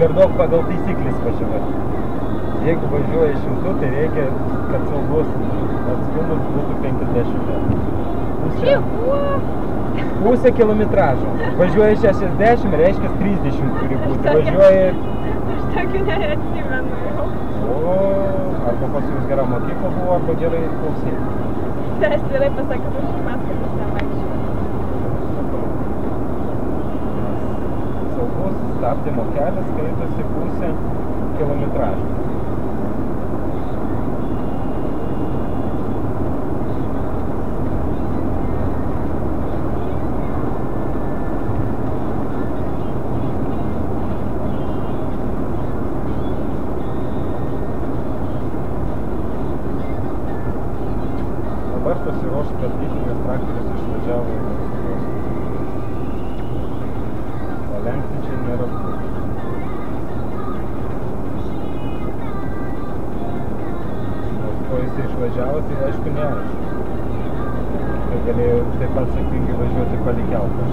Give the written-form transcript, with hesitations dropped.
per daug pagal taisyklis važiuoti. Jeigu važiuoji 100, tai reikia, kad saugus atstumas būtų 50 metrų. Pusė kilometražo. Važiuoji 60, reiškia 30 turi būti. Važiuoji... Aš tokių neatsimenu jau. O, arba pas jums gera mokykla buvo, arba gerai klausyti. Aš gerai pasakiau, aš paskatas nevaikščiau. Saugus stabdymo kelias skaitosi pusė kilometražo. Dabar pasiruošti atlikti, nes traktorius išvažiavo į Moskvos. Palenkti čia nėra kur. Nors ko jis išvažiavo, tai aišku neaišku. Tai galėjo taip pat sėkmingai važiuoti palei keltą.